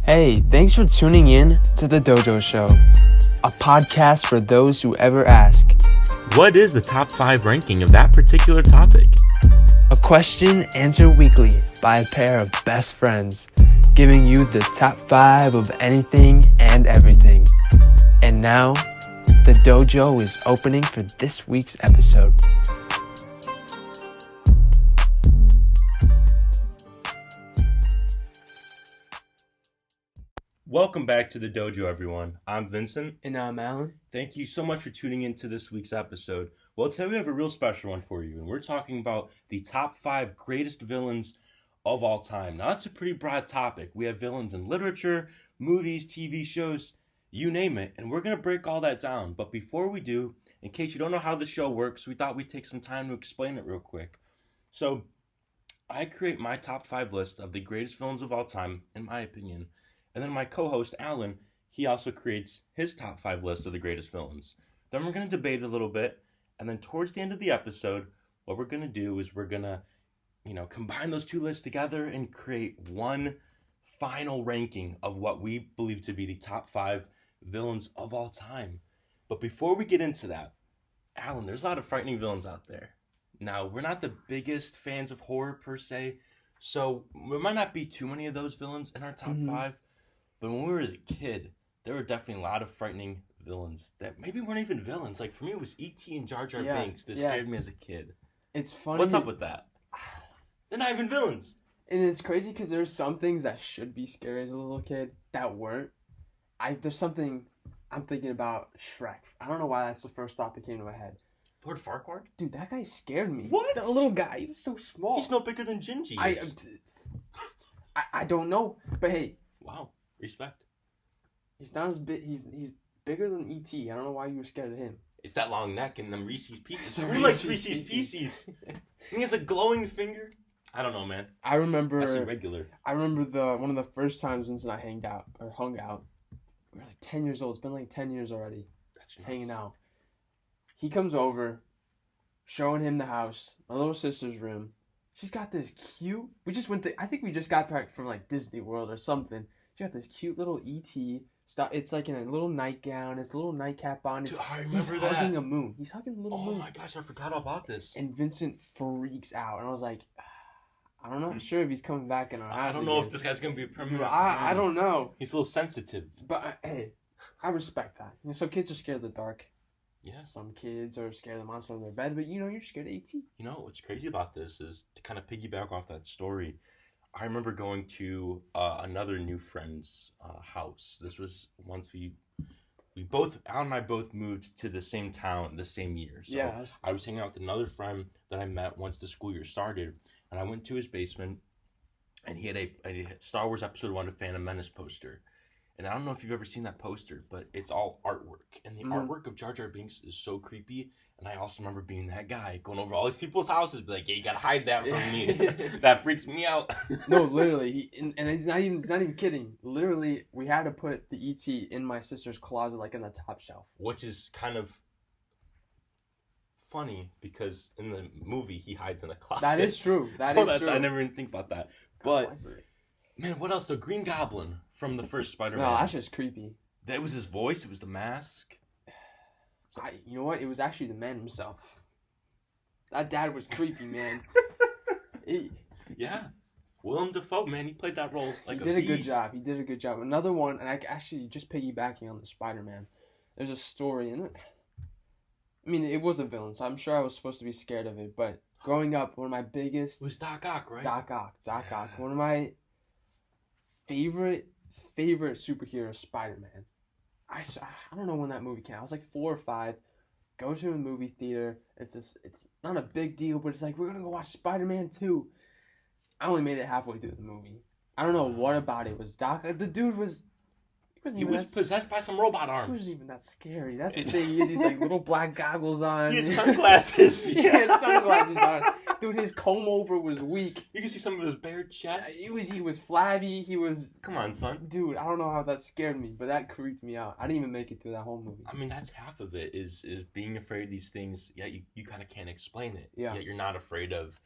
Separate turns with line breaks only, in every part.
Hey, thanks for tuning in to the Dojo Show, a podcast for those who ever ask.
What is the top 5 ranking of that particular topic?
A question answered weekly by a pair of best friends, giving you the top 5 of anything and everything. And now, the Dojo is opening for this week's episode.
Welcome back to the Dojo, everyone. I'm Vincent.
And I'm Alan.
Thank you so much for tuning in to this week's episode. Well, today we have a real special one for you, and we're talking about the top 5 greatest villains of all time. Now, that's a pretty broad topic. We have villains in literature, movies, TV shows, you name it, and we're going to break all that down. But before we do, in case you don't know how the show works, we thought we'd take some time to explain it real quick. So, I create my top 5 list of the greatest villains of all time, in my opinion. And then my co-host, Alan, he also creates his top 5 list of the greatest villains. Then we're going to debate a little bit. And then towards the end of the episode, what we're going to do is we're going to, combine those two lists together and create one final ranking of what we believe to be the top 5 villains of all time. But before we get into that, Alan, there's a lot of frightening villains out there. Now, we're not the biggest fans of horror per se, so there might not be too many of those villains in our top 5. But when we were a kid, there were definitely a lot of frightening villains that maybe weren't even villains. Like, for me, it was E.T. and Jar Jar Binks that scared me as a kid.
It's funny.
What's up with that? They're not even villains.
And it's crazy because there's some things that should be scary as a little kid that weren't. There's something I'm thinking about Shrek. I don't know why that's the first thought that came to my head.
Lord Farquaad?
Dude, that guy scared me.
What?
The little guy, he was so small.
He's no bigger than Gingy is.
I don't know, but hey.
Wow. Respect.
He's not as big. He's bigger than E.T. I don't know why you were scared of him.
It's that long neck and them Reese's Pieces. Who likes Reese's Pieces? And he has a glowing finger. I don't know, man.
I remember.
That's irregular.
I remember one of the first times Vincent and I hung out. We were like 10 years old. It's been like 10 years already.
That's nuts.
Hanging out. He comes over, showing him the house, my little sister's room. She's got this cute. I think we just got back from like Disney World or something. She got this cute little E.T. stuff. It's like in a little nightgown. It's a little nightcap on.
Dude, I remember
he's hugging a moon. He's hugging a little moon.
Oh my gosh, I forgot about this.
And Vincent freaks out. And I was like, I'm not sure if he's coming back in our house.
I don't know if this guy's going to be a permanent.
Dude, I don't know.
He's a little sensitive.
But hey, I respect that. Some kids are scared of the dark.
Yeah.
Some kids are scared of the monster in their bed. But you're scared of E.T.
You know, what's crazy about this is to kind of piggyback off that story. I remember going to another new friend's house. This was once Alan and I both moved to the same town the same year. So
yeah.
I was hanging out with another friend that I met once the school year started, and I went to his basement, and he had a Star Wars Episode 1 of Phantom Menace poster. And I don't know if you've ever seen that poster, but it's all artwork. And the artwork of Jar Jar Binks is so creepy. And I also remember being that guy going over all these people's houses, be like, "Yeah, you gotta hide that from me." That freaks me out.
No, literally, and he's not even kidding. Literally, we had to put the E.T. in my sister's closet, like in the top shelf.
Which is kind of funny because in the movie he hides in a closet.
That is true. That's true.
I never even think about that. But man, what else? The Green Goblin from the first Spider-Man.
No, that's just creepy.
That was his voice. It was the mask.
You know what? It was actually the man himself. That dad was creepy, man.
Yeah. Willem Dafoe, man, he played that role like a beast.
He did a good job. Another one, and I actually just piggybacking on the Spider-Man. There's a story in it. I mean, it was a villain, so I'm sure I was supposed to be scared of it. But growing up, one of my biggest...
It was Doc Ock, right?
Doc Ock. One of my favorite superheroes, Spider-Man. I don't know when that movie came out. I was like 4 or 5. Go to a movie theater. It's not a big deal, but it's like, we're going to go watch Spider-Man 2. I only made it halfway through the movie. I don't know what about it was Doc. The dude was...
He was possessed by some robot arms.
He wasn't even that scary. That's the thing. He had these like little black goggles on.
He had sunglasses.
He had sunglasses on. Dude, his comb over was weak.
You can see some of his bare chest.
He was flabby. He was...
Come on, son.
Dude, I don't know how that scared me, but that creeped me out. I didn't even make it through that whole movie.
I mean, that's half of it, is being afraid of these things. Yeah, you kind of can't explain it.
Yeah.
Yet you're not afraid of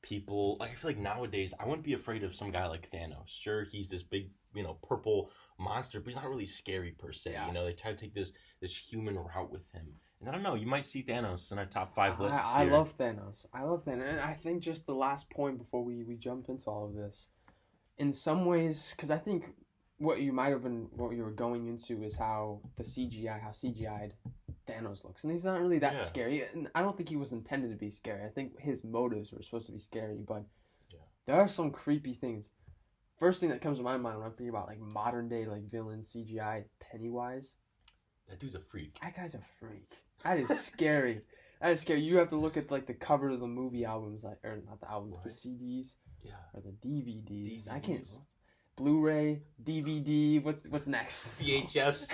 people. Like, I feel like nowadays, I wouldn't be afraid of some guy like Thanos. Sure, he's this big purple monster, but he's not really scary per se.
Yeah.
They try to take this human route with him. And I don't know, you might see Thanos in our top 5 lists
I
here.
love Thanos. And I think just the last point before we jump into all of this, in some ways, because I think what you were going into is how CGI'd Thanos looks, and he's not really that scary. And I don't think he was intended to be scary. I think his motives were supposed to be scary, but there are some creepy things. First thing that comes to my mind when I'm thinking about like modern day like villains, CGI, Pennywise.
That dude's a freak.
That guy's a freak. That is scary. That is scary. You have to look at like the cover of the movie albums, or not the albums, the CDs, or the DVDs. I can't. Blu-ray, DVD. What's next?
VHS.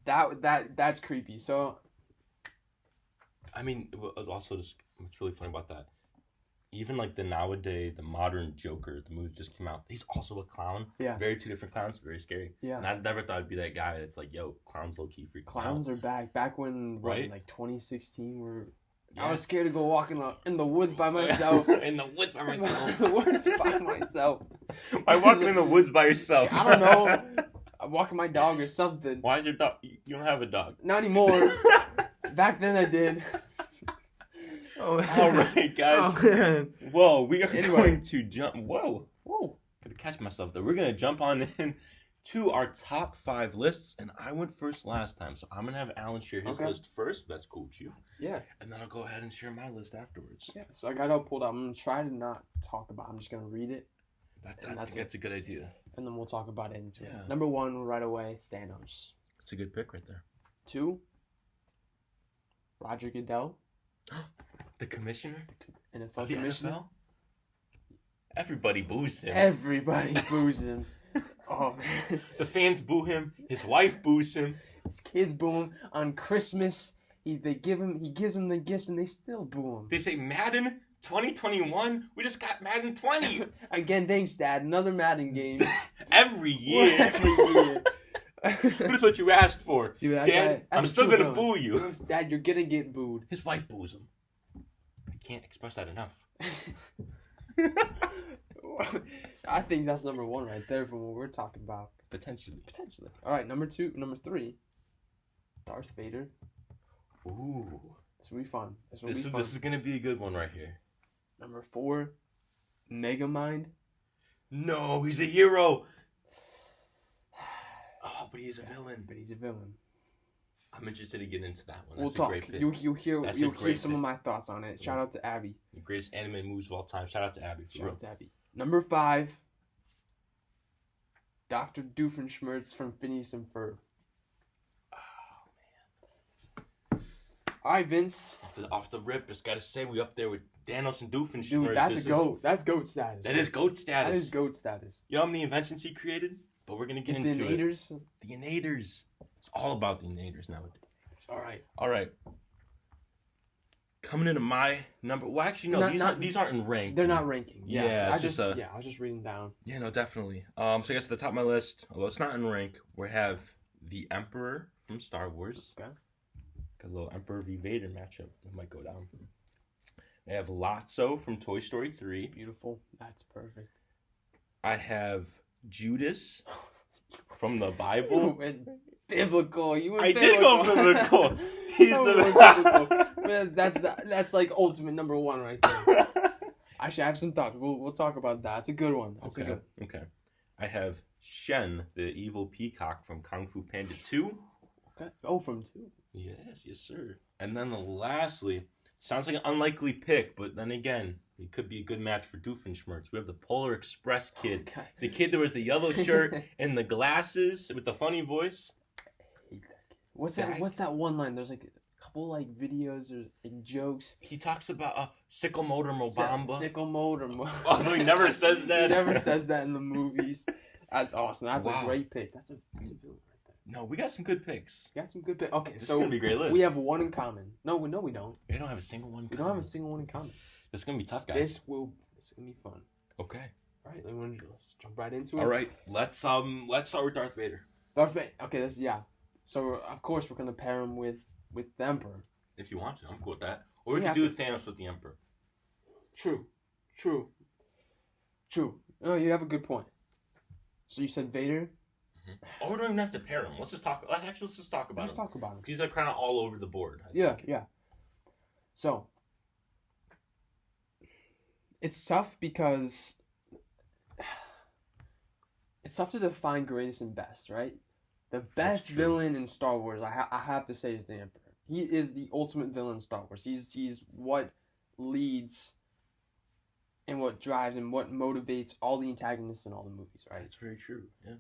That's creepy. So,
I mean, also just what's really funny about that, even like the modern Joker, the movie just came out. He's also a clown.
Yeah.
Very two different clowns. Very scary.
Yeah.
And I never thought I'd be that guy that's like, yo, clowns low key freak.
Clowns are back. Back when
right?
like 2016, I was scared to go walking in the woods by myself.
In the woods by myself.
In the woods by myself.
Why walking in the woods by yourself?
I don't know. I'm walking my dog or something.
Why is your dog? You don't have a dog.
Not anymore. Back then I did.
All right, guys.
Oh, man.
Whoa, we are going to jump. Whoa. Gotta catch myself there. We're gonna jump on in to our top 5 lists, and I went first last time, so I'm gonna have Alan share his list first. That's cool with you.
Yeah.
And then I'll go ahead and share my list afterwards.
Yeah. So I got it all pulled out. I'm gonna try to not talk about. I'm just gonna read it.
That's a good idea.
And then we'll talk about it into it.
Yeah.
Number 1, right away, Thanos.
It's a good pick right there.
2, Roger Goodell.
The commissioner?
NFL
the
commissioner.
NFL? Everybody boos him.
Everybody boos him. Oh, man.
The fans boo him. His wife boos him.
His kids boo him. On Christmas, he gives them the gifts and they still boo him.
They say, Madden 2021? We just got Madden 20.
Again, thanks, Dad. Another Madden game.
Every year. What is what you asked for?
Dude,
Dad, I'm still going to boo you.
Dad, you're going to get booed.
His wife boos him. I can't express that enough.
I think that's number 1 right there from what we're talking about.
Potentially.
All right, number 3, Darth Vader.
Ooh.
This will be fun.
This is going to be a good one right here.
Number 4, Megamind.
No, he's a hero. Oh, but he's a villain. I'm interested to get into that one.
We'll talk. You'll hear some of my thoughts on it. Shout out to Abby.
The greatest anime moves of all time. Shout out to Abby.
Shout out to Abby. Number 5, Dr. Doofenshmirtz from Phineas and Ferb.
Oh, man.
All right, Vince.
Off the rip, just got to say, we up there with Thanos and Doofenshmirtz.
Dude, that's goat. That's goat status.
That is goat status.
That is goat status.
You know how many inventions he created? But we're going to get into it. The innators. It's all about the innators nowadays. All right. Coming into my number. Well, actually, no. These aren't in rank.
They're not ranking.
Yeah.
I was just reading down.
Yeah, no, definitely. So I guess at the top of my list, although it's not in rank, we have the Emperor from Star Wars.
Okay.
Got a little Emperor v Vader matchup that might go down. I have Lotso from Toy Story 3.
That's beautiful. That's perfect.
I have Judas from the Bible.
You went biblical.
I did go biblical. He's the
biblical. That's like ultimate number 1 right there. Actually, I have some thoughts. We'll talk about that. It's a good one.
Okay. I have Shen, the evil peacock from Kung Fu Panda 2.
Okay. Oh, from 2.
Yes, sir. And then lastly, sounds like an unlikely pick, but then again, it could be a good match for Doofenshmirtz. We have the Polar Express kid.
Okay.
The kid that wears the yellow shirt and the glasses with the funny voice.
I hate that kid. What's that one line? There's like a couple like videos or like jokes.
He talks about sickle motor Mobamba.
Sickle motor Mobamba.
Although he never says that.
He never says that in the movies. That's awesome. That's a great pick. That's a villain right there.
No, we got some good picks.
Okay,
this is gonna be a great list.
We have one in common. No, we don't.
We don't have a single one.
We don't have a single one in common.
This is gonna be tough, guys.
This is gonna be fun.
Okay.
All right, let's jump right into it.
All right, let's start with Darth Vader.
Darth Vader. Okay, So of course we're gonna pair him with the Emperor.
If you want to, I'm cool with that. Or we can do Thanos with the Emperor.
True. No, you have a good point. So you said Vader.
Oh, we don't even have to pair him. Let's just talk. Let's just talk about him.
Just talk about him.
He's like kind of all over the board. I think.
Yeah. So it's tough because it's tough to define greatest and best, right? The best villain in Star Wars, I have to say, is the Emperor. He is the ultimate villain in Star Wars. He's what leads and what drives and what motivates all the antagonists in all the movies, right?
That's very true. Yeah.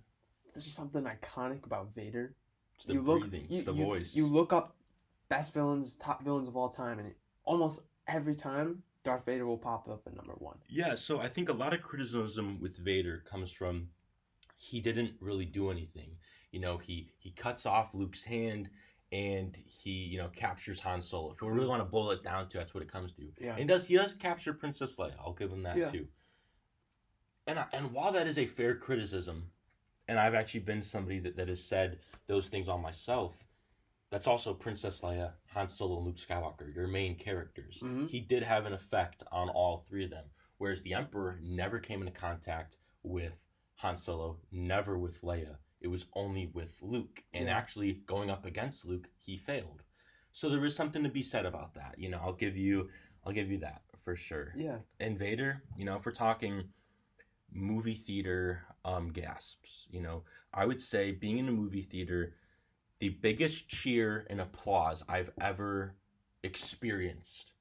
There's just something iconic about Vader.
It's the breathing. It's the voice.
You look up best villains, top villains of all time, and almost every time Darth Vader will pop up at number one.
Yeah, so I think a lot of criticism with Vader comes from he didn't really do anything. You know, he cuts off Luke's hand and he, you know, captures Han Solo. If we really want to boil it down to, that's what it comes to.
Yeah.
And he does capture Princess Leia. I'll give him that too. And while that is a fair criticism, and I've actually been somebody that has said those things on myself, that's also Princess Leia, Han Solo, and Luke Skywalker, your main characters.
Mm-hmm.
He did have an effect on all three of them, whereas the Emperor never came into contact with Han Solo, never with Leia. It was only with Luke, and actually going up against Luke, he failed. So there is something to be said about that. You know, I'll give you that for sure.
Yeah.
And Vader, you know, if we're talking movie theater gasps, you know, I would say being in a movie theater, the biggest cheer and applause I've ever experienced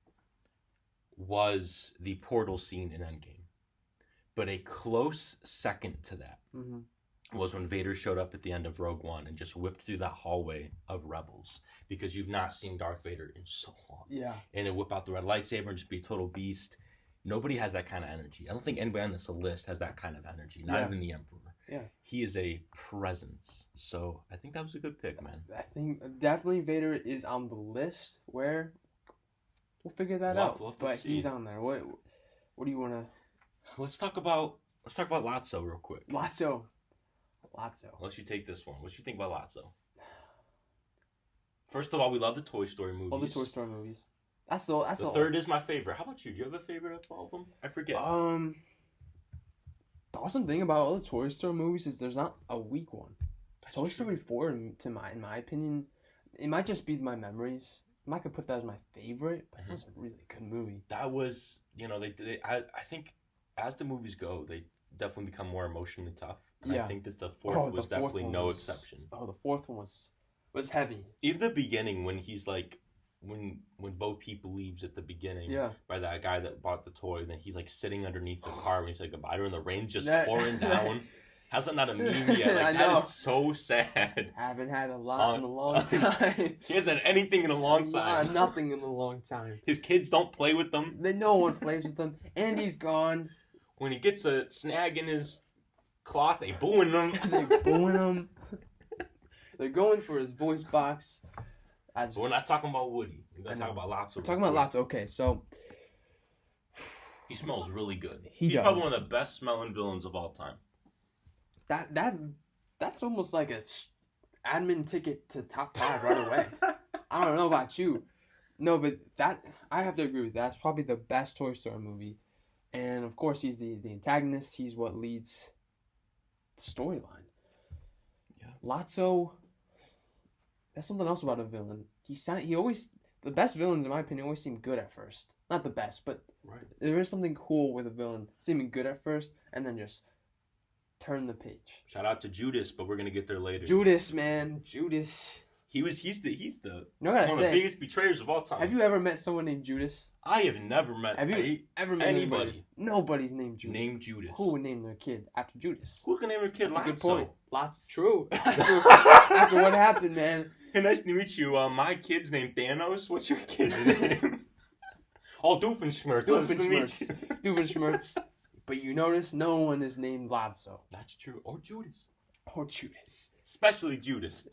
was the portal scene in Endgame. But a close second to that was when Vader showed up at the end of Rogue One and just whipped through that hallway of Rebels, because you've not seen Darth Vader in so long.
Yeah. And
then whip out the red lightsaber and just be a total beast. Nobody has that kind of energy. I don't think anybody on this list has that kind of energy. Not even the Emperor.
Yeah.
He is a presence. So I think that was a good pick, man.
I think definitely Vader is on the list. Where? We'll figure that out. But he's on there. What do you want to...
Let's talk about Lotso real quick.
Lotso.
Unless you take this one. What do you think about Lotso? First of all, we love the Toy Story movies.
All the Toy Story movies. That's the
third is my favorite. How about you? Do you have a favorite of all of them? I forget.
The awesome thing about all the Toy Story movies is there's not a weak one. Toy Story 4, in my opinion, it might just be my memories. I might could put that as my favorite, but it was a really good movie.
That was, you know, I think as the movies go, they definitely become more emotionally tough. And I think that the fourth was definitely no exception.
Oh, the fourth one was heavy.
Even the beginning, when he's like, when Bo Peep leaves at the beginning by that guy that bought the toy, and then he's like sitting underneath the car when he said goodbye to her, and the rain's just pouring down. How's that not a meme yet? Like, that is so sad.
Haven't had a lot in a long time.
He hasn't had anything in a long time.
Nothing in a long time.
His kids don't play with them.
No one plays with them. And he's gone.
When he gets a snag in his cloth, they booing him.
They're going for his voice box.
But we're not talking about Woody. We're going to talk about Lotso.
We're talking about Lotso. Okay, so...
He smells really good.
He's
probably one of the best smelling villains of all time.
That's almost like a admin ticket to top 5 right away. I don't know about you. No, but I have to agree with that. That's probably the best Toy Story movie. And of course, he's the antagonist. He's what leads the storyline. Yeah. Lotso, that's something else about a villain. He always, the best villains in my opinion always seem good at first. Not the best, but there is something cool with a villain seeming good at first and then just turn the page.
Shout out to Judas, but we're gonna get there later.
Judas, man, Judas.
He's the
one of
the biggest betrayers of all time.
Have you ever met someone named Judas?
I have never met.
Have you ever met
anybody?
Nobody's named Judas.
Named Judas.
Who would name their kid after Judas?
Who can name their kid?
That's
Lotso?
a good point. Lots true. After what happened, man.
Hey, nice to meet you. My kid's named Thanos. What's your kid's name? Oh, Doofenshmirtz.
Doofenshmirtz. But you notice no one is named Lotso.
That's true. Or Judas.
Especially
Judas.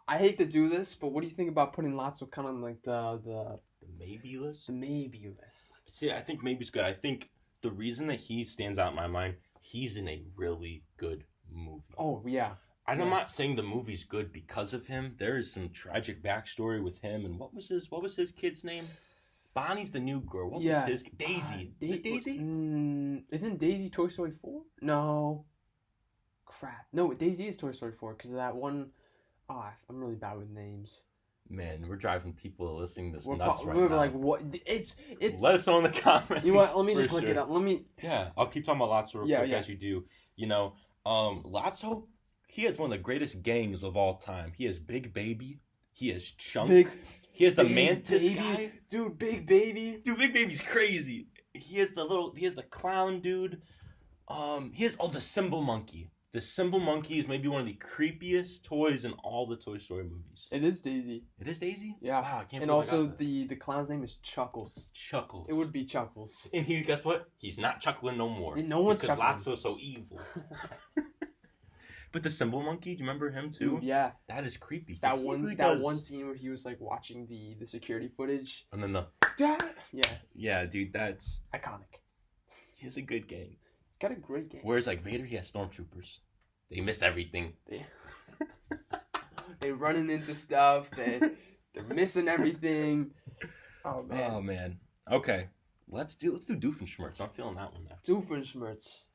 I hate to do this, but what do you think about putting Lotso kind of like the
maybe list?
The maybe list.
See, I think maybe's good. I think the reason that he stands out in my mind, he's in a really good movie.
Oh, yeah.
I'm not saying the movie's good because of him. There is some tragic backstory with him. And what was his kid's name? Bonnie's the new girl. What was his? Daisy. Is it Daisy?
Isn't Daisy Toy Story 4? No. crap. No, Daisy is Toy Story 4 because of that one. Oh, I'm really bad with names.
Man, we're driving people listening to this
We're
nuts right
we're
now.
like, what? It's.
Let us know in the comments.
You know what? Let me
for
just look it
sure.
up. Let me.
Yeah, I'll keep talking about Lotso real quick
Yeah.
as you do. You know, Lotso, he has one of the greatest gangs of all time. He has Big Baby. He has Chunk. He has the
Big
Mantis
Baby.
guy.
Dude, Big Baby.
Dude, Big Baby's crazy. He has the clown dude. He has the Cymbal Monkey. The Cymbal Monkey is maybe one of the creepiest toys in all the Toy Story movies.
It is Daisy.
It is Daisy?
Yeah.
Wow, I can't
And
believe I
also
got that.
the clown's name is Chuckles.
Chuckles.
It would be Chuckles.
And guess what? He's not chuckling no more.
And no one's
because
chuckling.
Lotso's so evil. But the Cymbal Monkey, do you remember him too?
Dude, yeah.
That is creepy.
That
He
one
really
that
does.
one scene where he was like watching the security footage.
And then
Yeah.
yeah, dude, that's
Iconic.
he has a good game.
He's got a great game.
Whereas like Vader, he has stormtroopers. They missed everything.
They're running into stuff. They're missing everything. Oh man.
Oh man. Okay. Let's do Doofenshmirtz. I'm feeling that one next.
Doofenshmirtz.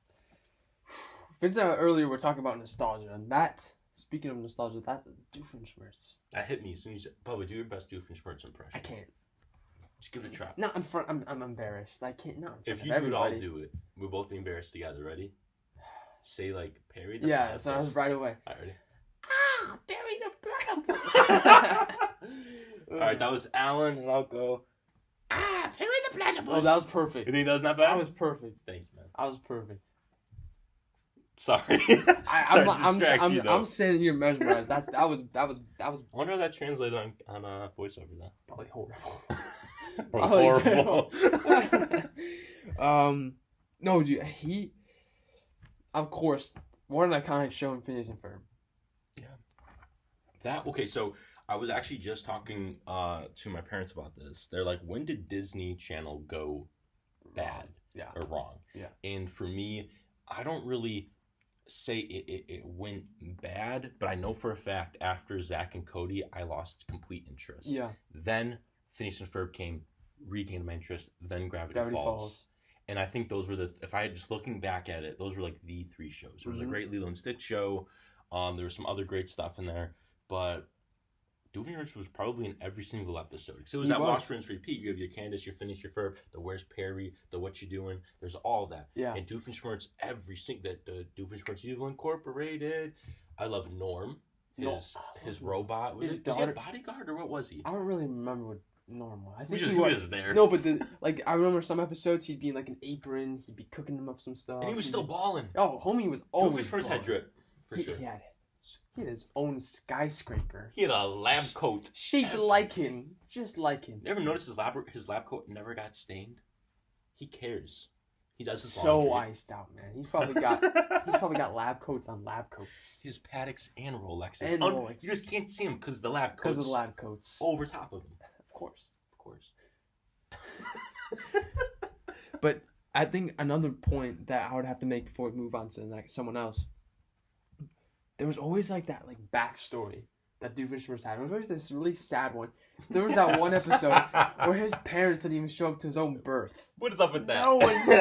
Vincent earlier we're talking about nostalgia, and that, speaking of nostalgia, that's a Doofenshmirtz.
That hit me as soon as you said, Bubba, do your best Doofenshmirtz impression.
I can't.
Just give it a try.
Not in front. I'm embarrassed. I can't. Not in front
If
of
you
everybody.
do it, I'll do it. We'll both be embarrassed together. Ready? Say like Perry the
Yeah. So I
Platypus.
was right away.
All right, ready?
Ah, Barry the Platypus.
Alright, that was Alan, and I'll go. Ah, Perry the Platypus.
Oh, that was perfect.
You think that was not bad?
That was perfect.
Thank you, man.
I was perfect.
Sorry.
I'm sitting here mesmerized. That was.
I wonder how that translated on voiceover then.
Probably horrible.
Horrible.
No, dude. He, of course, what an iconic show in Phineas and Ferb.
Okay, so I was actually just talking to my parents about this. They're like, when did Disney Channel go bad or wrong?
Yeah.
And for me, I don't really say it went bad, but I know for a fact after Zach and Cody, I lost complete interest.
Yeah.
Then Phineas and Ferb regained my interest. Then Gravity Falls. And I think those were if I had just looking back at it, those were like the three shows. There was a great Lilo and Stitch show. There was some other great stuff in there. But Doofenshmirtz was probably in every single episode. Because it was that watch, rinse, repeat. You have your Candace, your Phineas, your Ferb, the Where's Perry, the What You Doing. There's all that.
Yeah.
And Doofenshmirtz, the Doofenshmirtz Evil Incorporated. I love Norm, his robot. Was he a bodyguard or what was he?
I don't really remember what Norm was. I think
he was there.
No, but I remember some episodes he'd be in like an apron. He'd be cooking them up some stuff.
And he was still balling.
Oh, homie was always
Doofenshmirtz had drip, for sure.
He had his own skyscraper.
He had a lab coat.
Shaped like him. Just like him.
You ever notice his lab coat never got stained? He cares. He does his laundry.
So iced out, man. He's probably got lab coats on lab coats.
His Patek's and Rolexes.
And Rolex.
You just can't see him because of the lab coats.
Because of the lab coats.
Over top of him.
Of course.
Of course.
But I think another point that I would have to make before we move on to someone else. There was always like that backstory that Doofenshmirtz had. It was always this really sad one. There was that one episode where his parents didn't even show up to his own birth.
What is up with that?
No one. How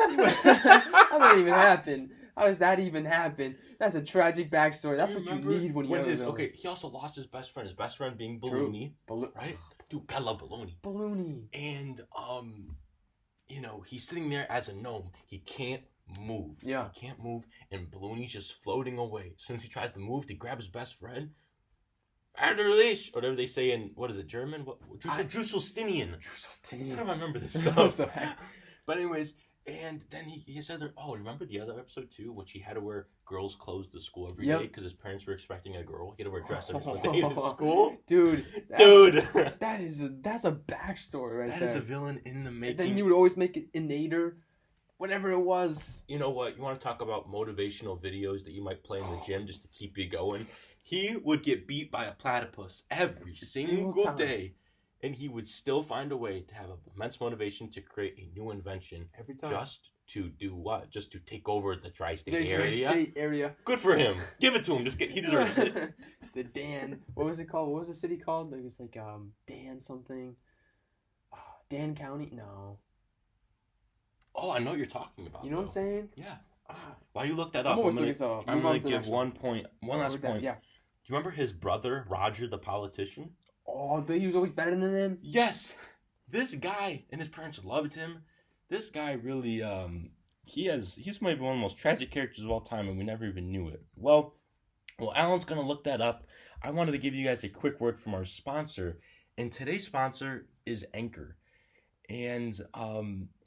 did that even happen? How does that even happen? That's a tragic backstory. That's what you need when you have a
Okay, he also lost his best friend. His best friend being Balloony. Right? Dude, gotta love Balloony.
Balloony.
And, he's sitting there as a gnome. He can't move.
Yeah.
He can't move, and Balloony's just floating away. As soon as he tries to move to grab his best friend, release, or whatever they say in, what is it, German? Drusselstinian. I don't remember this stuff. But anyways, and then he said, remember the other episode too, which he had to wear girls' clothes to school every day because his parents were expecting a girl. He had to wear a dress every single day to school.
Dude. That's a backstory right there.
That is a villain in the making.
And then you would always make it Inator. Whatever it was.
You know what? You want to talk about motivational videos that you might play in the gym just to keep you going? He would get beat by a platypus every single day, and he would still find a way to have immense motivation to create a new invention.
Every time.
Just to do what? Just to take over the tri-state
area.
Good for him. Give it to him. He deserves it.
The Dan. What was it called? What was the city called? It was like Dan something. Dan County? No.
Oh, I know what you're talking about.
You know what I'm saying?
Yeah. While you look that up,
I'm always looking so.
I'm going to give one last point.
Yeah.
Do you remember his brother, Roger the politician?
Oh, he was always better than him?
Yes. This guy, and his parents loved him. This guy really, he's maybe one of the most tragic characters of all time, and we never even knew it. Well, Alan's going to look that up. I wanted to give you guys a quick word from our sponsor, and today's sponsor is Anchor. And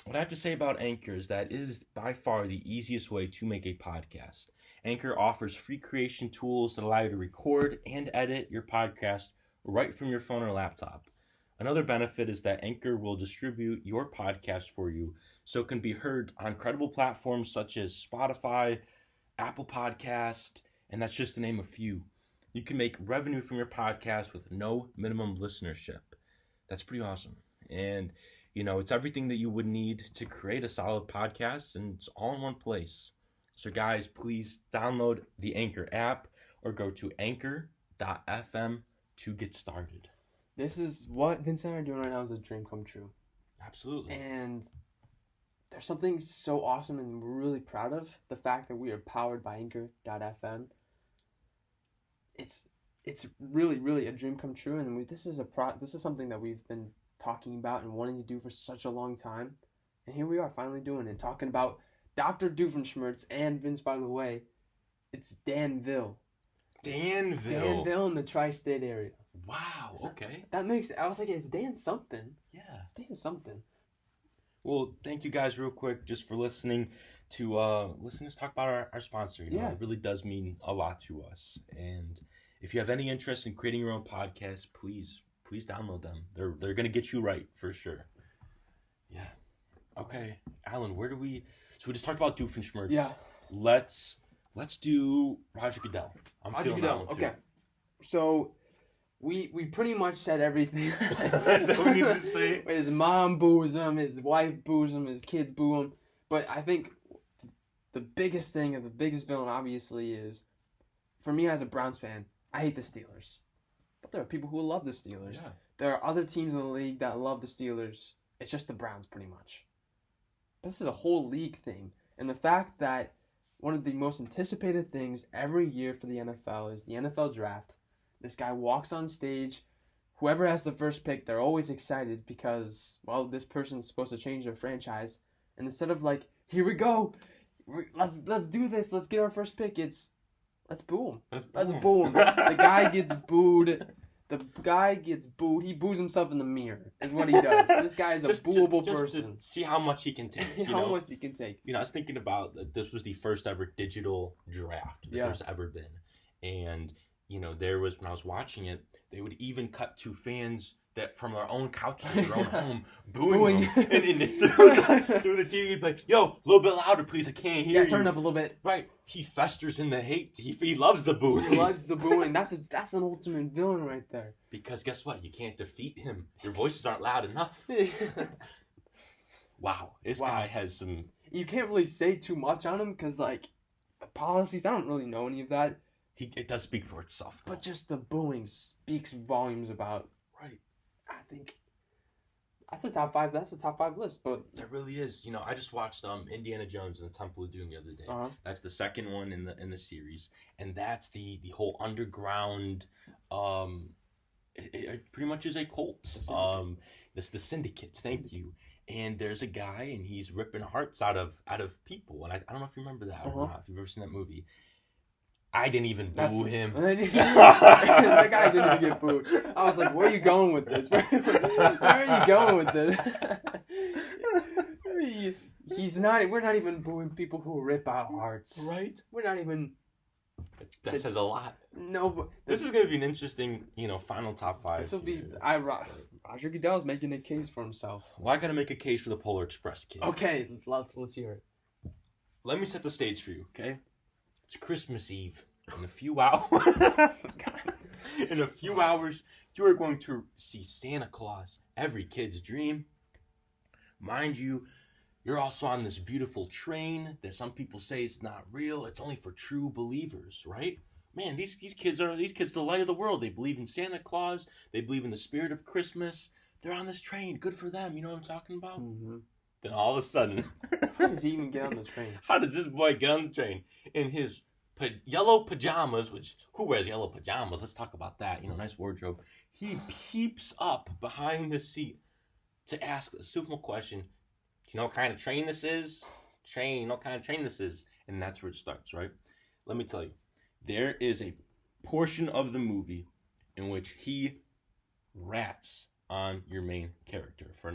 what I have to say about Anchor is that it is by far the easiest way to make a podcast. Anchor offers free creation tools that allow you to record and edit your podcast right from your phone or laptop. Another benefit is that Anchor will distribute your podcast for you so it can be heard on credible platforms such as Spotify, Apple Podcast, and that's just to name a few. You can make revenue from your podcast with no minimum listenership. That's pretty awesome. And, it's everything that you would need to create a solid podcast, and it's all in one place. So, guys, please download the Anchor app or go to anchor.fm to get started.
This is what Vince and I are doing right now is a dream come true.
Absolutely.
And there's something so awesome and we're really proud of. The fact that we are powered by anchor.fm. It's really, really a dream come true. And this is something that we've been talking about and wanting to do for such a long time. And here we are finally doing it. Talking about Dr. Doofenshmirtz and Vince, by the way. It's Danville.
Danville
in the tri-state area.
Wow, okay.
I was like, it's Dan something.
Yeah.
It's Dan something.
Well, thank you guys real quick just for listening to us talk about our sponsor. It really does mean a lot to us. And if you have any interest in creating your own podcast, please download them. They're going to get you right for sure. Yeah. Okay. Alan, so we just talked about Doofenshmirtz.
Yeah.
Let's do Roger Goodell.
Roger Goodell. Okay. So we pretty much said everything
that we need to say.
His mom boos him, his wife boos him, his kids boo him. But I think the biggest thing and the biggest villain obviously is, for me as a Browns fan, I hate the Steelers. But there are people who love the Steelers.
Yeah.
There are other teams in the league that love the Steelers. It's just the Browns pretty much. But this is a whole league thing. And the fact that one of the most anticipated things every year for the NFL is the NFL draft. This guy walks on stage. Whoever has the first pick, they're always excited because, this person's supposed to change their franchise. And instead of here we go, let's do this, let's get our first pick, let's boo him. Let's boo him. The guy gets booed. He boos himself in the mirror, is what he does. This guy is a booable person.
To see how much he can take.
Much he can take.
I was thinking about that this was the first ever digital draft that there's ever been. And, there was, when I was watching it, they would even cut to fans that from their own couches in their own home booing them. And through the TV, he'd be like, yo, a little bit louder, please. I can't hear you.
Yeah, turn it up a little bit.
Right. He festers in the hate. He loves the booing.
He loves the booing. That's an ultimate villain right there.
Because guess what? You can't defeat him. Your voices aren't loud enough. Wow. This guy has some...
You can't really say too much on him because, the policies, I don't really know any of that.
It does speak for itself, though.
But just the booing speaks volumes about...
Right.
I think that's a top 5. That's a top 5 list, but
there really is. I just watched Indiana Jones and the Temple of Doom the other day.
Uh-huh. That's
the second one in the series, and that's the whole underground. It pretty much is a cult. That's the syndicate. Thank you. And there's a guy, and he's ripping hearts out of people. And I don't know if you remember that or not. If you've ever seen that movie. I didn't even boo him.
The guy didn't even get booed. I was like, where are you going with this? Where are you going with this? We're not even booing people who rip out hearts.
Right?
We're not even...
That says a lot.
No, but...
This is going to be an interesting, final top 5.
This will be... Roger Goodell's making a case for himself.
Well, I got to make a case for the Polar Express kid.
Okay, let's hear it.
Let me set the stage for you, okay? It's Christmas Eve. In a few hours, you are going to see Santa Claus, every kid's dream. Mind you, you're also on this beautiful train that some people say is not real. It's only for true believers, right? Man, these kids are the light of the world. They believe in Santa Claus. They believe in the spirit of Christmas. They're on this train. Good for them. You know what I'm talking about?
Mm-hmm.
Then all of a sudden,
how does he even get on the train?
How does this boy get on the train in his yellow pajamas? Which who wears yellow pajamas? Let's talk about that. Nice wardrobe. He peeps up behind the seat to ask a simple question. Do you know what kind of train this is? You know what kind of train this is? And that's where it starts, right? Let me tell you, there is a portion of the movie in which he rats on your main character for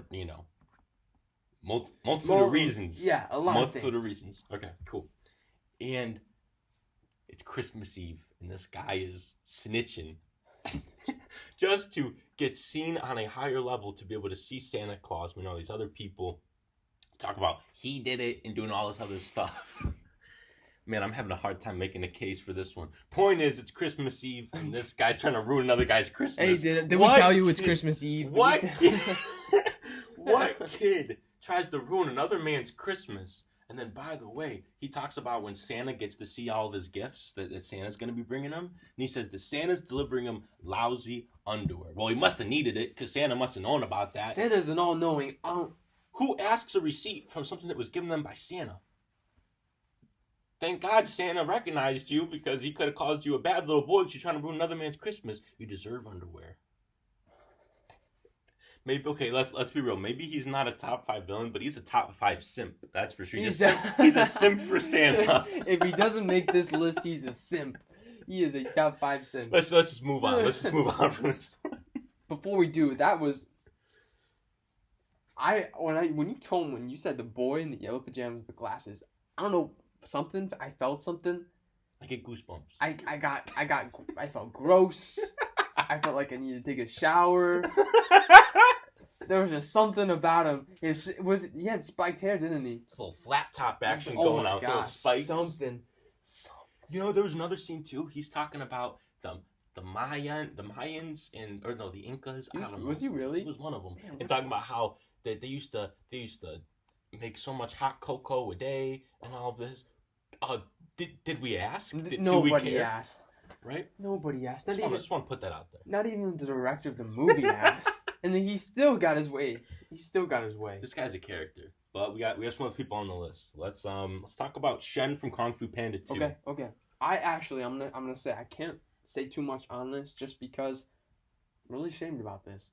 multitude of reasons.
Yeah, a lot
multitude
of
reasons. Okay, cool. And it's Christmas Eve, and this guy is snitching just to get seen on a higher level, to be able to see Santa Claus when all these other people talk about he did it and doing all this other stuff. Man, I'm having a hard time making a case for this one. Point is, it's Christmas Eve, and this guy's trying to ruin another guy's Christmas.
Hey, did we tell you it's Christmas Eve?
What kid tries to ruin another man's Christmas? And then, by the way, he talks about when Santa gets to see all of his gifts that Santa's going to be bringing him. And he says that Santa's delivering him lousy underwear. Well, he must have needed it, because Santa must have known about that.
Santa's an all-knowing...
Who asks a receipt from something that was given them by Santa? Thank God Santa recognized you, because he could have called you a bad little boy because you're trying to ruin another man's Christmas. You deserve underwear. Maybe, okay, let's be real. Maybe he's not a top 5 villain, but he's a top 5 simp. That's for sure. He's a simp for Santa.
If he doesn't make this list, he's a simp. He is a top 5 simp.
Let's just move on. Let's just move on from this one.
Before we do, that was... when you said the boy in the yellow pajamas with the glasses, I don't know, something, I felt something.
I get goosebumps.
I felt gross. I felt like I needed to take a shower. There was just something about him. He had spiked hair, didn't he?
It's a little flat top action going out.
Gosh,
those spikes.
Something.
There was another scene too. He's talking about the Mayans the Incas. I don't know.
Was he really?
He was one of them. Man, and talking about how they used to make so much hot cocoa a day and all this. Did we ask?
Nobody asked.
Right?
Nobody asked.
I just want to put that out there.
Not even the director of the movie asked. And then he still got his way.
This guy's a character. But we have some other people on the list. Let's talk about Shen from Kung Fu Panda 2.
Okay. I'm gonna say I can't say too much on this just because I'm really ashamed about this.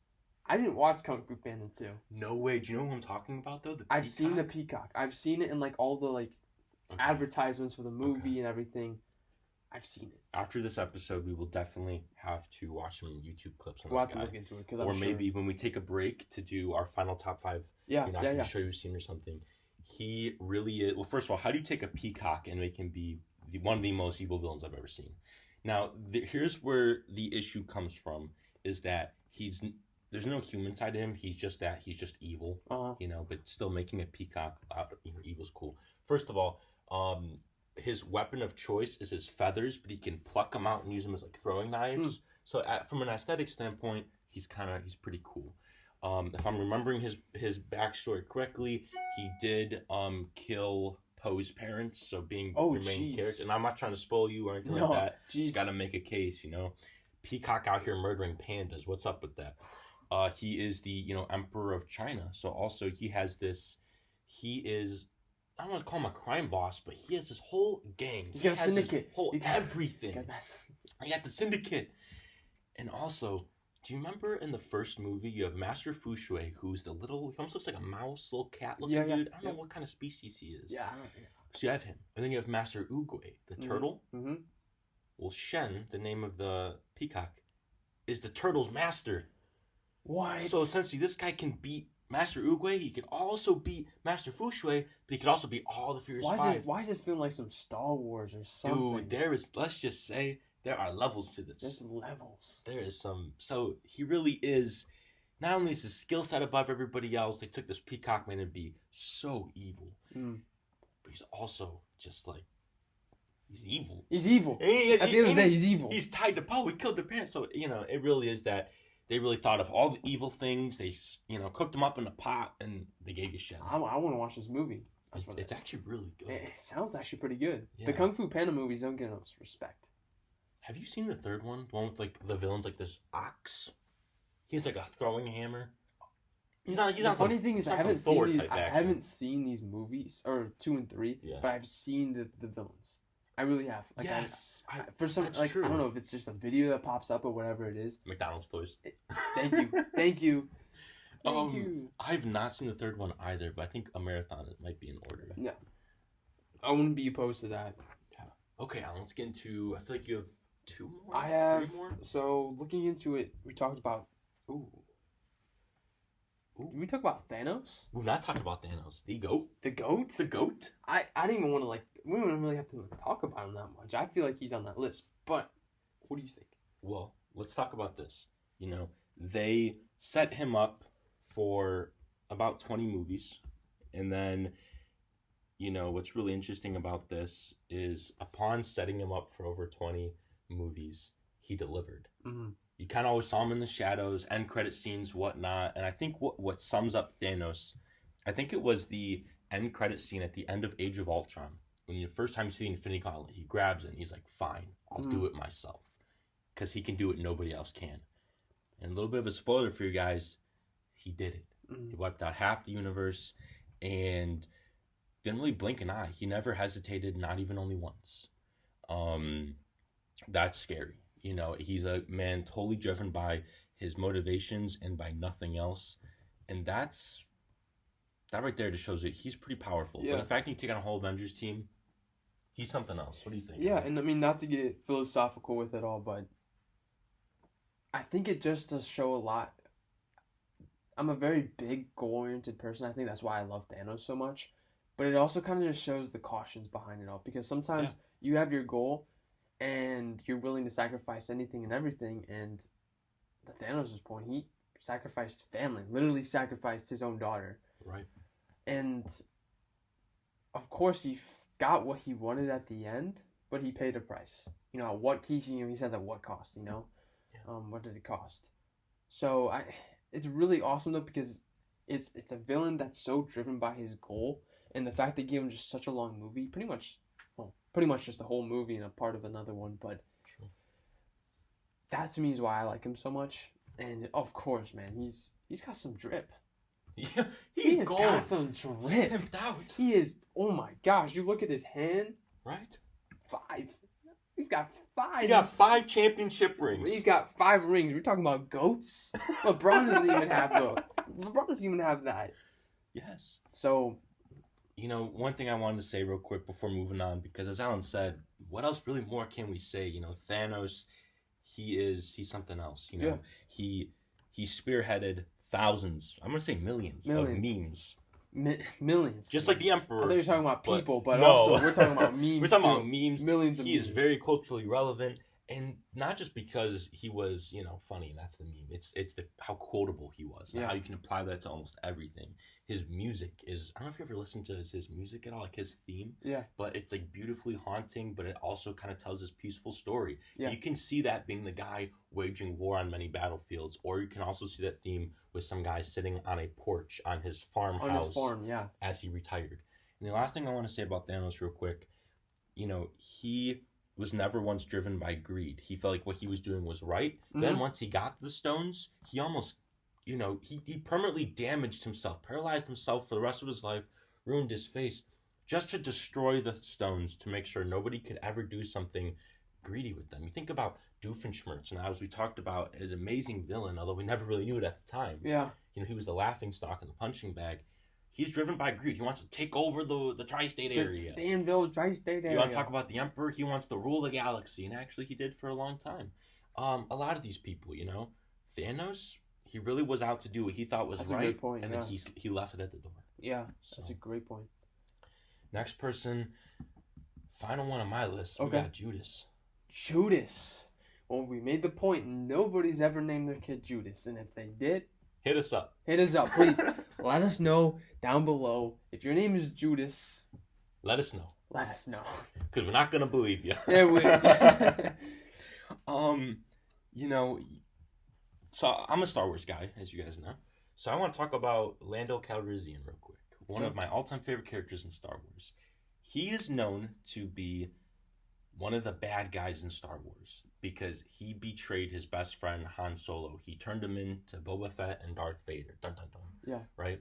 I didn't watch Kung Fu Panda 2.
No way. Do you know who I'm talking about though?
I've seen the Peacock. I've seen it in like all the advertisements for the movie and everything. I've seen it.
After this episode, we will definitely have to watch some YouTube clips on
we'll
this
have
guy.
To look into it,
or maybe when we take a break to do our final top 5, I can show you a scene or something. He really is. Well, first of all, how do you take a peacock and make him be one of the most evil villains I've ever seen? Now, here's where the issue comes from: is that there's no human side to him. He's just evil, But still, making a peacock out of evil's cool. First of all, his weapon of choice is his feathers, but he can pluck them out and use them as like throwing knives. So from an aesthetic standpoint, he's pretty cool. If I'm remembering his backstory correctly, he did kell Poe's parents, so being your main character. And I'm not trying to spoil you or anything like that. He's got to make a case, Peacock out here murdering pandas. What's up with that? He is the emperor of China. So also he has this. He is. I don't want to call him a crime boss, but he has this whole gang.
He's got a syndicate.
Everything. He got the syndicate. And also, do you remember in the first movie, you have Master Fu Shui, who's he almost looks like a mouse, little cat-looking dude. I don't know what kind of species he is.
Yeah.
So you have him. And then you have Master Oogway, the turtle. Mm-hmm. Well, Shen, the name of the peacock, is the turtle's master.
What?
So essentially, this guy can beat Master Oogway. He can also beat Master Fu Shui, but he could also beat all the Furious Five.
Why is this feeling like some Star Wars or something?
Dude, let's just say, there are levels to this.
There's levels.
There is some. So he really is, not only is his skill set above everybody else, they took this peacock man to be so evil. But he's also just like, he's evil.
He's evil. At the end of the day, he's evil.
He's tied to Poe. He killed their parents. So, it really is that they really thought of all the evil things. They, cooked them up in a pot and they gave you Shen.
I want to watch this movie.
It's actually really good.
It sounds actually pretty good.
Yeah.
The Kung Fu Panda movies don't get enough respect.
Have you seen the third one? The one with like the villain's like this ox. He has like a throwing hammer. He's not. He's
the
not.
funny thing is,
I
I haven't seen these movies or 2 and 3,
Yeah.
but I've seen the villains. I really have. Like,
yes,
for some,
that's
like,
true.
I don't know if it's just a video that pops up or whatever it is.
McDonald's toys.
Thank you, thank you, thank
Um,
you.
I've not seen the third one either, but I think a marathon might be in order.
Yeah, I wouldn't be opposed to that.
Okay, Alan, let's get into. I feel like you have 2 more.
I have
3 more.
so looking into it. We talked about. Ooh. Did we talk about Thanos?
We're not talking about Thanos. The goat.
The goat?
The goat.
I didn't even want to, like, we don't really have to talk about him that much. I feel like he's on that list. But what do you think?
Well, let's talk about this. You know, they set him up for about 20 movies. And then, you know, what's really interesting about this is upon setting him up for over 20 movies, he delivered.
Mm-hmm.
You kind of always saw him in the shadows, end credit scenes, whatnot. And I think what sums up Thanos, I think it was the end credit scene at the end of Age of Ultron. When the first time you see the Infinity Gauntlet, he grabs it and he's like, fine, I'll do it myself. Because he can do it, nobody else can. And a little bit of a spoiler for you guys, he did it. He wiped out half the universe and didn't really blink an eye. He never hesitated, not even only once. That's scary. You know, he's a man totally driven by his motivations and by nothing else. And that right there just shows that he's pretty powerful.
Yeah.
But the fact that he take on a whole Avengers team, he's something else. What do you think?
Yeah, and I mean, not to get philosophical with it all, but I think it just does show a lot. I'm a very big goal-oriented person. I think that's why I love Thanos so much. But it also kind of just shows the cautions behind it all. Because sometimes you have your goal and you're willing to sacrifice anything and everything. And to Thanos' point, he sacrificed family, literally sacrificed his own daughter.
Right. And
of course he got what he wanted at the end, but he paid a price. You know, at what he says at what cost, you know? Yeah. What did it cost? So it's really awesome though, because it's a villain that's so driven by his goal, and the fact they gave him just such a long movie, pretty much just a whole movie and a part of another one, but that to me is why I like him so much. And of course, man, he's got some drip.
Yeah,
he's got some drip.
Pimped out.
He is. Oh my gosh! You look at his hand.
Right.
5. He's got 5.
He got 5 championship rings.
He's got 5 rings. We're talking about goats. LeBron doesn't even have LeBron doesn't even have that.
Yes.
So,
you know, one thing I wanted to say real quick before moving on, because as Alan said, what else really more can we say? You know, Thanos, he's something else. You know, he spearheaded thousands, I'm gonna say millions. Of memes.
Millions.
Just like the Emperor.
I thought you were talking about people, but
no.
also we're talking about memes.
We're talking about memes.
Millions of memes.
He is very culturally relevant, and not just because he was, you know, funny, and that's the meme. It's how quotable he was, and how you can apply that to almost everything. His music is, I don't know if you ever listened to his music at all, like his theme.
Yeah.
But it's like beautifully haunting, but it also kind of tells this peaceful story.
Yeah.
You can see that being the guy waging war on many battlefields, or you can also see that theme with some guy sitting on a porch on his farmhouse.
On his farm, yeah.
As he retired. And the last thing I want to say about Thanos real quick, you know, he was never once driven by greed. He felt like what he was doing was right. Mm-hmm. Then once he got the stones, he almost, you know, he permanently damaged himself, paralyzed himself for the rest of his life, ruined his face, just to destroy the stones, to make sure nobody could ever do something greedy with them. You think about Doofenshmirtz, and as we talked about, his amazing villain, although we never really knew it at the time.
Yeah.
You know, he was the laughingstock and the punching bag. He's driven by greed. He wants to take over the tri-state area.
Danville tri-state area.
You want to talk about the Emperor? He wants to rule the galaxy, and actually he did for a long time. A lot of these people, you know, Thanos, he really was out to do what he thought was right, a good point, and then he left it at the door.
Yeah, that's a great point.
Next person, final one on my list, we got Judas.
Judas. Well, we made the point, nobody's ever named their kid Judas, and if they did,
hit us up.
Please. Let us know down below. If your name is Judas,
let us know.
Because
we're not going to believe you.
Yeah, we
you know, so I'm a Star Wars guy, as you guys know. So I want to talk about Lando Calrissian real quick. One of my all-time favorite characters in Star Wars. He is known to be one of the bad guys in Star Wars because he betrayed his best friend Han Solo. He turned him into Boba Fett and Darth Vader. Dun, dun, dun.
Yeah.
Right?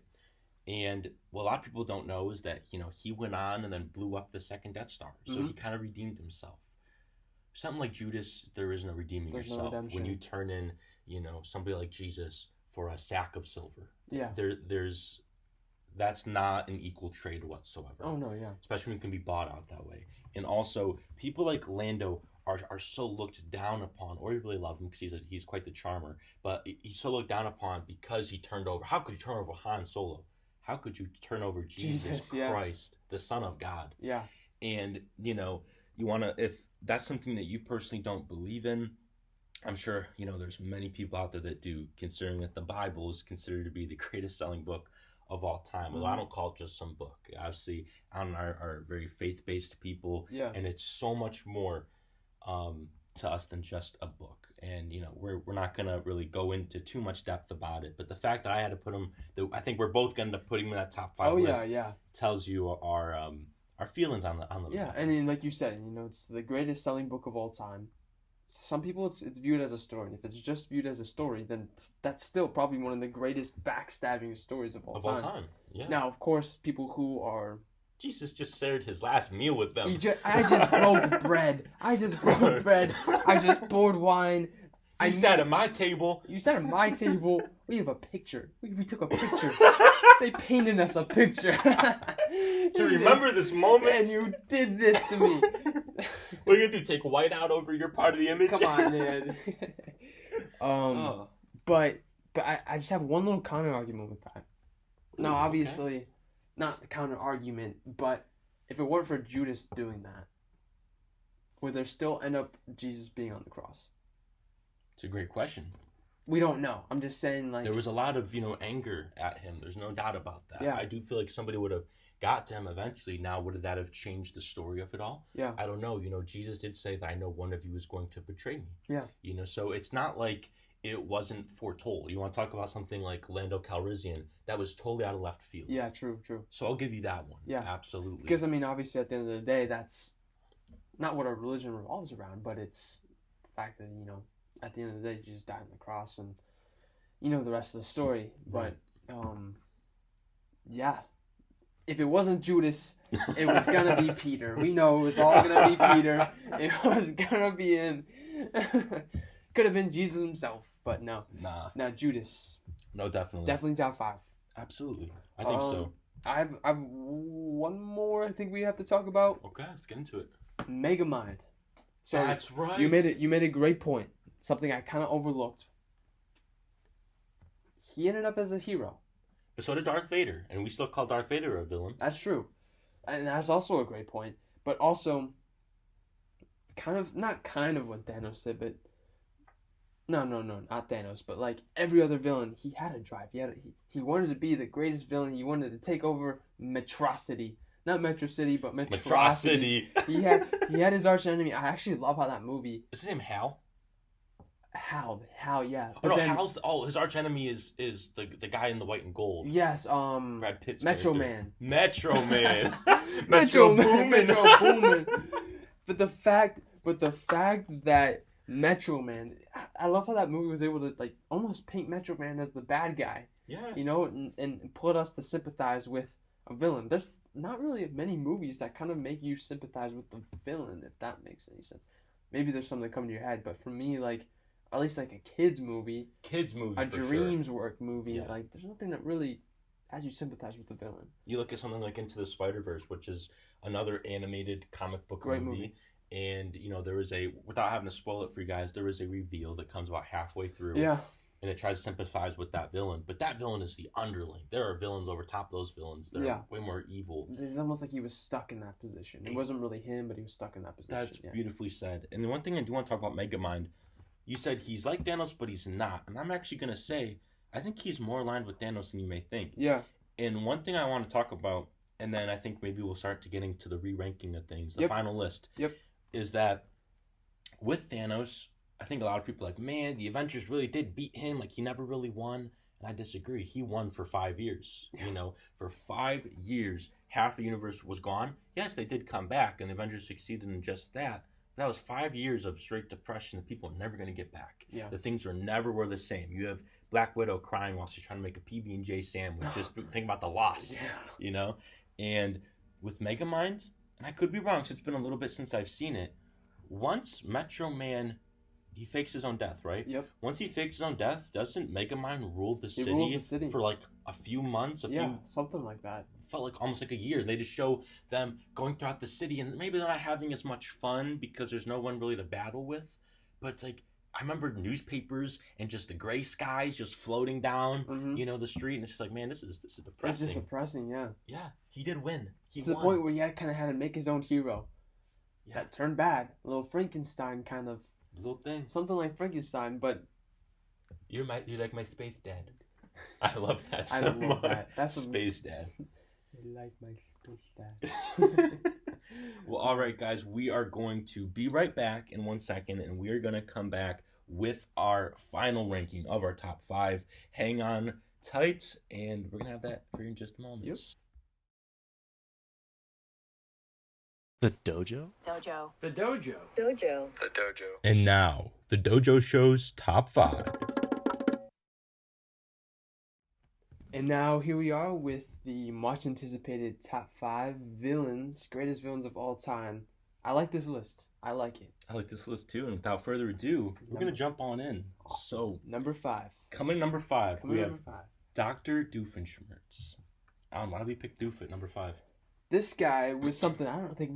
And what a lot of people don't know is that, he went on and then blew up the second Death Star. So he kind of redeemed himself. Something like Judas, there is no redeeming
There's no
yourself.
redemption.
When you turn in, somebody like Jesus for a sack of silver.
Yeah.
That's not an equal trade whatsoever.
Oh, no, yeah.
Especially when it can be bought out that way. And also, people like Lando are so looked down upon, or you really love him because he's quite the charmer, but he's so looked down upon because he turned over. How could you turn over Han Solo? How could you turn over Jesus Christ, the Son of God?
Yeah.
And, you want to, if that's something that you personally don't believe in, I'm sure, there's many people out there that do, considering that the Bible is considered to be the greatest selling book of all time. Well, I don't call it just some book. Obviously, Alan and I are very faith-based people, and it's so much more to us than just a book. And, we're not going to really go into too much depth about it. But the fact that I had to put him, I think we're both going to put him in that top 5 list, tells you our feelings on the
Yeah, and then, like you said, it's the greatest selling book of all time. Some people, it's viewed as a story. And if it's just viewed as a story, then that's still probably one of the greatest backstabbing stories of all time.
Yeah.
Now, of course, people who are...
Jesus just shared his last meal with them.
I just broke bread. I just poured wine.
You sat at my table.
You sat at my table. We have a picture. We took a picture. They painted us a picture.
To remember this moment.
And you did this to me.
What are you going to do? Take white out over your part of the image?
Come on, man. But I just have one little counter argument with that. Now, obviously, not a counter argument, but if it weren't for Judas doing that, would there still end up Jesus being on the cross?
It's a great question.
We don't know. I'm just saying, like...
There was a lot of, anger at him. There's no doubt about that.
Yeah.
I do feel like somebody would have got to him eventually. Now, would that have changed the story of it all?
Yeah.
I don't know. Jesus did say that I know one of you is going to betray me.
Yeah.
So it's not like it wasn't foretold. You want to talk about something like Lando Calrissian, that was totally out of left field.
Yeah, true.
So I'll give you that one.
Yeah.
Absolutely.
Because, obviously, at the end of the day, that's not what our religion revolves around, but it's the fact that, at the end of the day, Jesus died on the cross, and the rest of the story.
Right.
But, yeah. If it wasn't Judas, it was going to be Peter. We know it was all going to be Peter. It was going to be him. Could have been Jesus himself, but no.
Nah.
Now, Judas.
No, definitely.
Definitely top 5.
Absolutely. I think so.
I've one more I think we have to talk about.
Okay, let's get into it.
Megamind. So
that's right.
You made a great point. Something I kind of overlooked. He ended up as a hero.
But so did Darth Vader, and we still call Darth Vader a villain.
That's true. And that's also a great point. But also, not what Thanos said, but... No, not Thanos, but like every other villain, he had a drive. He wanted to be the greatest villain. He wanted to take over Metrocity. Not Metro City, but Metrocity. He had his arch enemy. I actually love how that movie...
Is his name Hal?
Hal, yeah.
But his arch enemy is the guy in the white and gold.
Yes,
Brad Pitt's
Metro
character.
Man.
Metro Man.
Metro Boomin. But the fact that Metro Man, I love how that movie was able to like almost paint Metro Man as the bad guy.
Yeah.
And put us to sympathize with a villain. There's not really many movies that kind of make you sympathize with the villain, if that makes any sense. Maybe there's some that come to your head, but for me, like, at least like a kids movie, a dreams work movie, like there's nothing that really has you sympathize with the villain.
You look at something like Into the Spider-Verse, which is another animated comic book movie. And, there is without having to spoil it for you guys, there is a reveal that comes about halfway through.
Yeah.
And it tries to sympathize with that villain. But that villain is the underling. There are villains over top of those villains. They're way more evil.
It's almost like he was stuck in that position. It wasn't really him, but he was stuck in that position.
That's beautifully said. And the one thing I do want to talk about Megamind, you said he's like Thanos, but he's not. And I'm actually going to say, I think he's more aligned with Thanos than you may think.
Yeah.
And one thing I want to talk about, and then I think maybe we'll start to getting to the re-ranking of things, the final list, is that with Thanos, I think a lot of people are like, man, the Avengers really did beat him. Like, he never really won. And I disagree. He won for 5 years. Yeah. For 5 years, half the universe was gone. Yes, they did come back, and the Avengers succeeded in just that. That was 5 years of straight depression that people are never going to get back.
Yeah.
The things never were the same. You have Black Widow crying while she's trying to make a PB&J sandwich. Just think about the loss, you know? And with Megamind, and I could be wrong, so it's been a little bit since I've seen it, once Metro Man, he fakes his own death, right?
Yep.
Once he fakes his own death, doesn't Megamind rule the
He rules the city
for like a few months?
Something like that.
Felt like almost like a year. They just show them going throughout the city, and maybe they're not having as much fun because there's no one really to battle with. But it's like, I remember newspapers and just the gray skies just floating down, the street, and it's just like, man, this is depressing.
It's just depressing, yeah.
Yeah, he did win. He
to
won.
The point where he kind of had to make his own hero.
Yeah.
That turned bad. A little Frankenstein kind of.
Little thing.
Something like Frankenstein, but.
You're like my space dad. I love that so
I love
much.
that. That's
Space dad.
I like my space dad.
Well, all right, guys. We are going to be right back in 1 second, and we are going to come back with our final ranking of our top 5. Hang on tight, and we're going to have that for you in just a moment.
Yep.
The Dojo?
Dojo.
The Dojo.
Dojo.
The Dojo.
And now, the Dojo Show's top 5.
And now here we are with the much anticipated top 5 greatest villains of all time. I like this list. I like it.
I like this list too, and without further ado, we're going to jump on in. So,
number 5.
coming in number 5, we have
number 5.
Dr. Doofenshmirtz. Why do we pick Doof at number 5?
This guy was something I don't think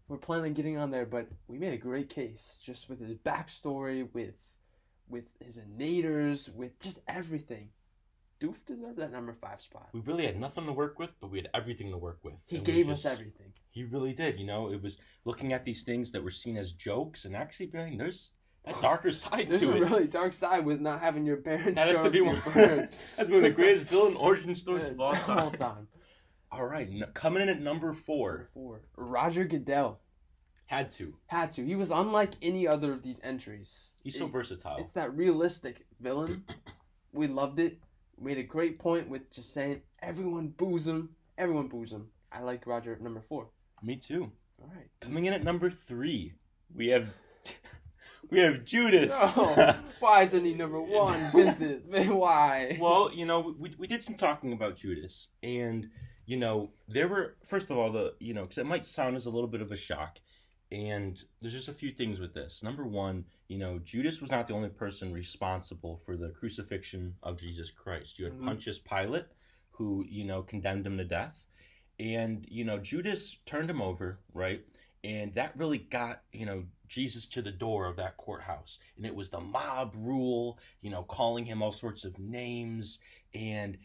we're planning on getting on there, but we made a great case just with his backstory, with his innators, with just everything. Doof deserved that number 5 spot.
We really had nothing to work with, but we had everything to work with.
He gave us everything.
He really did. It was looking at these things that were seen as jokes and actually being, there's that darker side
There's
to
a
it.
really dark side with not having your parents
That has
show
to
up
be
to
one.
your birth.
That's one of the greatest villain origin stories of all time.
All
All right, coming in at number 4.
Roger Goodell.
Had to.
He was unlike any other of these entries.
He's so versatile.
It's that realistic villain. We loved it. We made a great point with just saying everyone boos him. Everyone boos him. I like Roger at number 4.
Me too.
All right.
Coming in at number 3, we have Judas.
No, why isn't he number 1, Vincent? Why?
Well, we did some talking about Judas, and there were, first of all, because it might sound as a little bit of a shock, and there's just a few things with this. Number 1, Judas was not the only person responsible for the crucifixion of Jesus Christ. You had Pontius Pilate, who, condemned him to death, and, Judas turned him over, right? And that really got, Jesus to the door of that courthouse. And it was the mob rule, calling him all sorts of names and,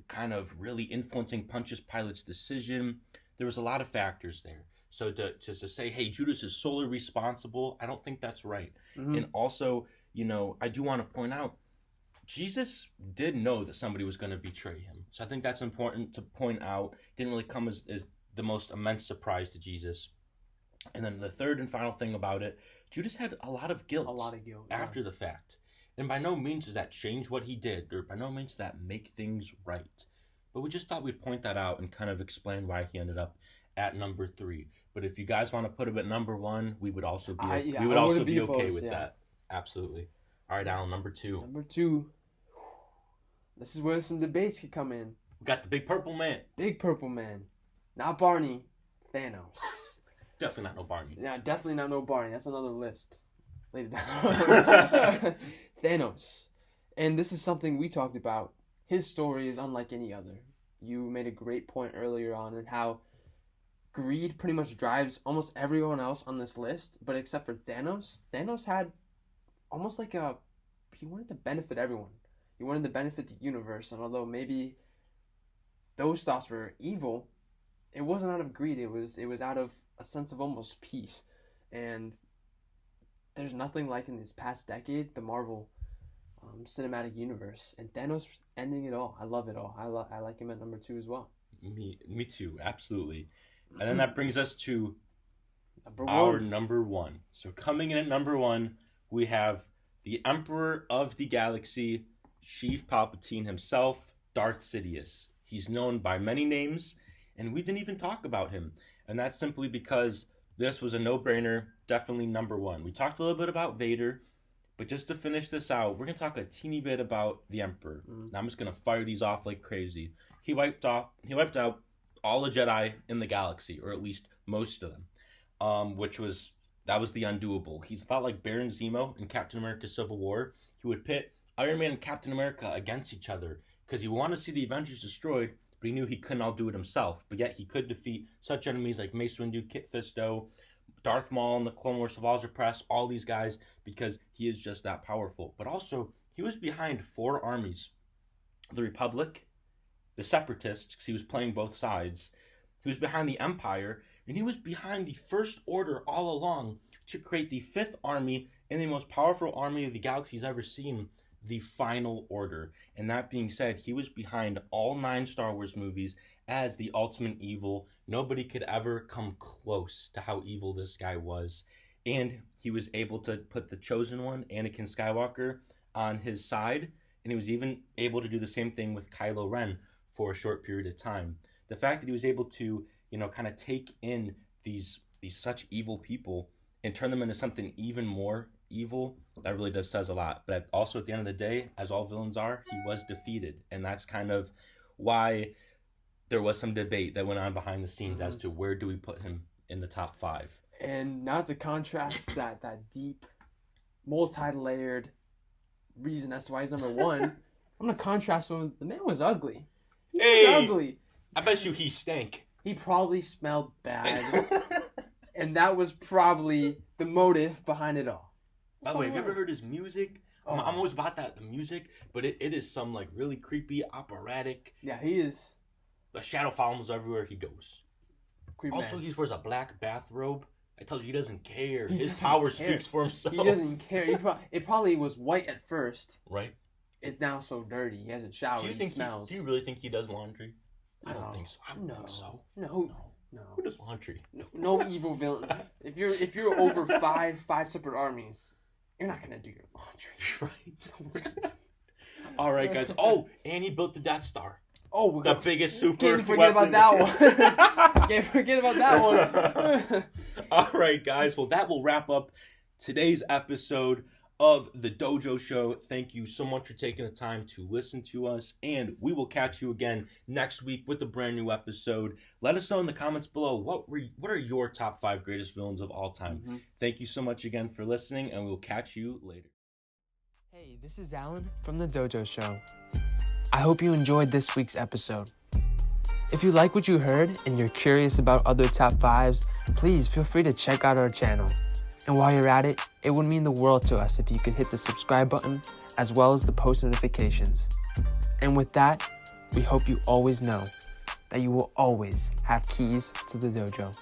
kind of really influencing Pontius Pilate's decision. There was a lot of factors there. So to say, hey, Judas is solely responsible, I don't think that's right. And also, I do want to point out, Jesus did know that somebody was going to betray him. So I think that's important to point out. It didn't really come as the most immense surprise to Jesus. And then the third and final thing about it, Judas had a lot of guilt. After the fact. And by no means does that change what he did, or by no means does that make things right. But we just thought we'd point that out and kind of explain why he ended up at number 3. But if you guys want to put him at number 1, we would also be okay with that. Absolutely. All right, Alan, number 2.
Number 2. This is where some debates could come in.
We got the Big Purple Man.
Big Purple Man. Not Barney. Thanos.
Definitely not no Barney.
Yeah, definitely not no Barney. That's another list. Later down. Thanos. And this is something we talked about. His story is unlike any other. You made a great point earlier on in how greed pretty much drives almost everyone else on this list, but except for Thanos. Thanos had almost like he wanted to benefit everyone. He wanted to benefit the universe, and although maybe those thoughts were evil, it wasn't out of greed. It was out of a sense of almost peace. And there's nothing like in this past decade the Marvel cinematic universe, and Thanos ending it all. I love it all. I like him at number 2 as well.
Me too, absolutely. And then that brings us to number 1. So coming in at number 1, we have the Emperor of the Galaxy, Sheev Palpatine himself, Darth Sidious. He's known by many names, and we didn't even talk about him. And that's simply because this was a no-brainer, definitely number one. We talked a little bit about Vader, but just to finish this out, we're going to talk a teeny bit about the Emperor. Now I'm just going to fire these off like crazy. He wiped out all the Jedi in the galaxy, or at least most of them, that was the undoable. He's a lot like Baron Zemo in Captain America Civil War. He would pit Iron Man and Captain America against each other because he wanted to see the Avengers destroyed, but he knew he couldn't all do it himself. But yet he could defeat such enemies like Mace Windu, Kit Fisto, Darth Maul in the Clone Wars Savage Press, all these guys, because he is just that powerful. But also, he was behind 4 armies. The Republic, the Separatists, because he was playing both sides. He was behind the Empire, and he was behind the First Order all along to create the 5th army and the most powerful army of the galaxy's ever seen, the Final Order. And that being said, he was behind all 9 Star Wars movies as the ultimate evil. Nobody could ever come close to how evil this guy was. And he was able to put the Chosen One, Anakin Skywalker, on his side. And he was even able to do the same thing with Kylo Ren for a short period of time. The fact that he was able to, kind of take in these such evil people and turn them into something even more evil, that really does says a lot. But also at the end of the day, as all villains are, he was defeated. And that's kind of why there was some debate that went on behind the scenes as to where do we put him in the top 5.
And now to contrast that deep, multi-layered reason as to why he's number 1, I'm going to contrast him with the man was ugly. He was ugly.
I bet you he stank.
He probably smelled bad. And that was probably the motive behind it all.
By the way, have you ever heard his music? I'm always about the music, but it is some like really creepy, operatic.
Yeah, he is.
The shadow follows everywhere he goes.
Creep
also,
man.
he wears a black bathrobe. I tells you he doesn't care.
He
His
doesn't
power
care.
speaks for himself.
He doesn't care. It probably was white at first.
Right.
It's now so dirty. He hasn't showered. He smells.
Do you really think he does laundry? I don't think so.
No.
Think so.
No.
Who does laundry?
No evil villain. If you're over five separate armies, you're not gonna do your laundry.
Right. All right, guys. Oh, and he built the Death Star.
Oh,
the biggest super.
Can't forget about that one. Can't forget about that one.
All right, guys. Well, that will wrap up today's episode of the Dojo Show. Thank you so much for taking the time to listen to us, and we will catch you again next week with a brand new episode. Let us know in the comments below what are your top 5 greatest villains of all time. Thank you so much again for listening, and we'll catch you later.
Hey, this is Alan from the Dojo Show. I hope you enjoyed this week's episode. If you like what you heard and you're curious about other top 5s, please feel free to check out our channel. And while you're at it, it would mean the world to us if you could hit the subscribe button as well as the post notifications. And with that, we hope you always know that you will always have keys to the dojo.